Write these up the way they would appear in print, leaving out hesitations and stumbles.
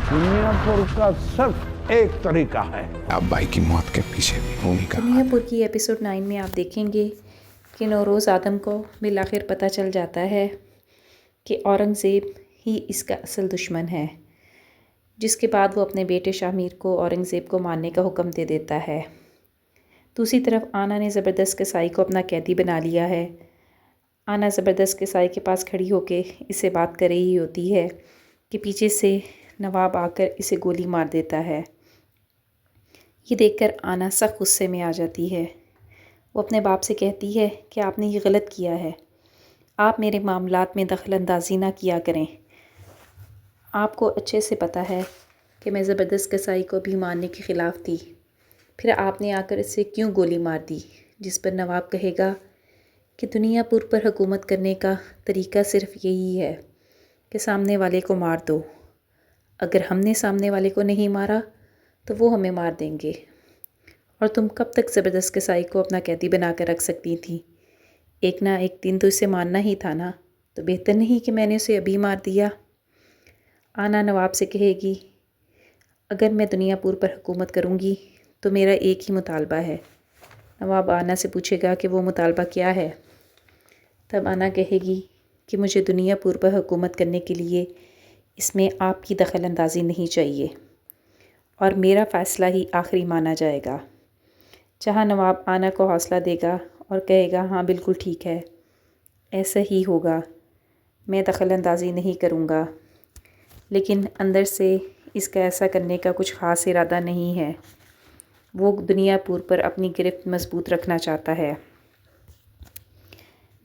दुनियापुर का सिर्फ एक तरीका है। आप भाई की मौत के पीछे भी उन्हीं का हाथ है। दुनियापुर की एपिसोड 9 में आप देखेंगे कि नौरोज़ आदम को बिलाखिर पता चल जाता है कि औरंगज़ेब ही इसका असल दुश्मन है, जिसके बाद वो अपने बेटे शामिर को औरंगज़ेब को मारने का हुक्म दे देता है। दूसरी तरफ आना ने ज़बरदस्त कसाई को अपना कैदी बना लिया है। आना ज़बरदस्त कसाई के पास खड़ी होके इससे बात कर रही होती है कि पीछे से नवाब आकर इसे गोली मार देता है। ये देखकर आना सख्त गुस्से में आ जाती है। वो अपने बाप से कहती है कि आपने ये गलत किया है, आप मेरे मामलात में दखल अंदाज़ी ना किया करें। आपको अच्छे से पता है कि मैं ज़बरदस्त कसाई को भी मारने के ख़िलाफ़ थी, फिर आपने आकर इससे क्यों गोली मार दी। जिस पर नवाब कहेगा कि दुनियापुर पर हुकूमत करने का तरीका सिर्फ़ यही है कि सामने वाले को मार दो। अगर हमने सामने वाले को नहीं मारा तो वो हमें मार देंगे, और तुम कब तक ज़बरदस्त कसाई को अपना कैदी बना कर रख सकती थी। एक ना एक दिन तो इसे मारना ही था ना, तो बेहतर नहीं कि मैंने उसे अभी मार दिया। आना नवाब से कहेगी, अगर मैं दुनियापुर पर हुकूमत करूँगी तो मेरा एक ही मुतालबा है। नवाब आना से पूछेगा कि वो मुतालबा क्या है। तब आना कहेगी कि मुझे दुनियापुर पर हुकूमत करने के लिए इसमें आपकी दखल अंदाज़ी नहीं चाहिए, और मेरा फ़ैसला ही आखिरी माना जाएगा। जहाँ नवाब आना को हौसला देगा और कहेगा, हाँ बिल्कुल ठीक है, ऐसा ही होगा, मैं दखल अंदाज़ी नहीं करूँगा, लेकिन अंदर से इसका ऐसा करने का कुछ ख़ास इरादा नहीं है। वो दुनियापुर पर अपनी गिरफ्त मजबूत रखना चाहता है।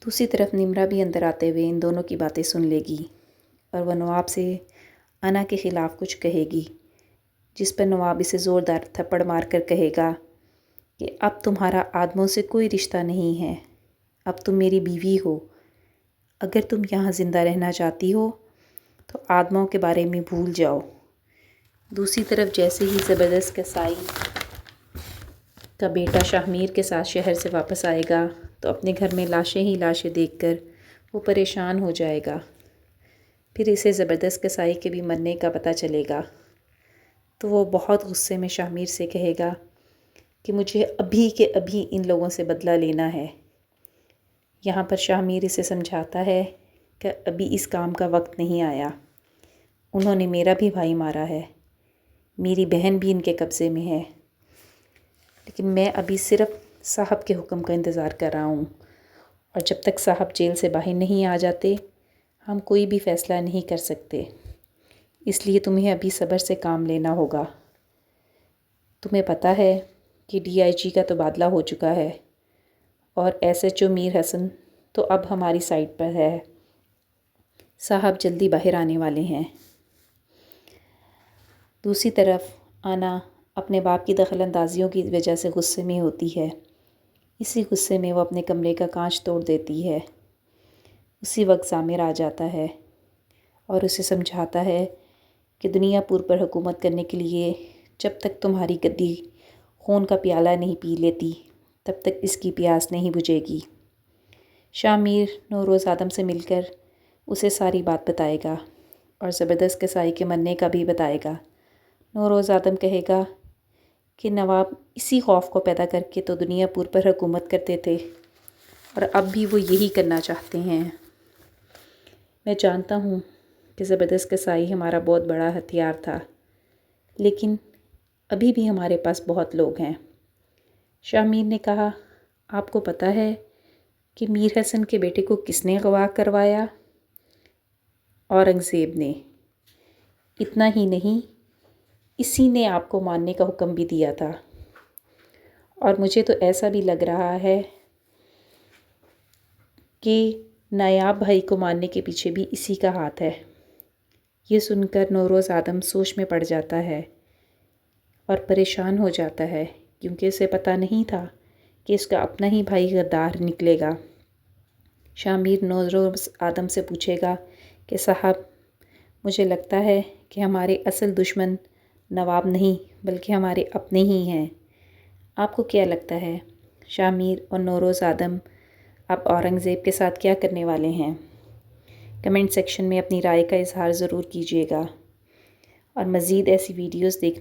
दूसरी तरफ निम्रा भी अंदर आते हुए इन दोनों की बातें सुन लेगी, और वह नवाब से आना के ख़िलाफ़ कुछ कहेगी, जिस पर नवाब इसे ज़ोरदार थप्पड़ मार कर कहेगा कि अब तुम्हारा आदमों से कोई रिश्ता नहीं है, अब तुम मेरी बीवी हो। अगर तुम यहाँ ज़िंदा रहना चाहती हो तो आदमों के बारे में भूल जाओ। दूसरी तरफ जैसे ही ज़बरदस्त कसाई का बेटा शाहमीर के साथ शहर से वापस आएगा तो अपने घर में लाशें ही लाशें देखकर वो परेशान हो जाएगा। फिर इसे ज़बरदस्त कसाई के भी मरने का पता चलेगा तो वो बहुत गुस्से में शाहमीर से कहेगा कि मुझे अभी के अभी इन लोगों से बदला लेना है। यहाँ पर शाहमीर इसे समझाता है कि अभी इस काम का वक्त नहीं आया। उन्होंने मेरा भी भाई मारा है, मेरी बहन भी इनके कब्ज़े में है, लेकिन मैं अभी सिर्फ़ साहब के हुक्म का इंतज़ार कर रहा हूँ, और जब तक साहब जेल से बाहर नहीं आ जाते हम कोई भी फ़ैसला नहीं कर सकते। इसलिए तुम्हें अभी सब्र से काम लेना होगा। तुम्हें पता है कि DIG का तबादला हो चुका है, और SHO मीर हसन तो अब हमारी साइड पर है। साहब जल्दी बाहर आने वाले हैं। दूसरी तरफ आना अपने बाप की दखल अंदाजियों की वजह से गुस्से में होती है। इसी गुस्से में वो अपने कमरे का कांच तोड़ देती है। उसी वक्त ज़ामिर आ जाता है और उसे समझाता है कि दुनियापुर पर हुकूमत करने के लिए जब तक तुम्हारी गद्दी खून का प्याला नहीं पी लेती तब तक इसकी प्यास नहीं बुझेगी। शामिर नौरोज़ आदम से मिलकर उसे सारी बात बताएगा और ज़बरदस्त कसाई के मरने का भी बताएगा। नौरोज़ आदम कहेगा कि नवाब इसी खौफ को पैदा करके तो दुनियापुर पर हुकूमत करते थे, और अब भी वो यही करना चाहते हैं। मैं जानता हूँ कि ज़बरदस्त कसाई हमारा बहुत बड़ा हथियार था, लेकिन अभी भी हमारे पास बहुत लोग हैं। शामिर ने कहा, आपको पता है कि मीर हसन के बेटे को किसने गवाह करवाया? औरंगज़ेब ने। इतना ही नहीं, इसी ने आपको मारने का हुक्म भी दिया था, और मुझे तो ऐसा भी लग रहा है कि नायाब भाई को मारने के पीछे भी इसी का हाथ है। ये सुनकर नौरोज़ आदम सोच में पड़ जाता है और परेशान हो जाता है, क्योंकि उसे पता नहीं था कि इसका अपना ही भाई गद्दार निकलेगा। शामिर नौरोज़ आदम से पूछेगा कि साहब, मुझे लगता है कि हमारे असल दुश्मन नवाब नहीं बल्कि हमारे अपने ही हैं। आपको क्या लगता है शामिर और नौरोज़ आदम अब औरंगज़ेब के साथ क्या करने वाले हैं? कमेंट सेक्शन में अपनी राय का इजहार ज़रूर कीजिएगा, اور مزید ایسی ویڈیوز دیکھنے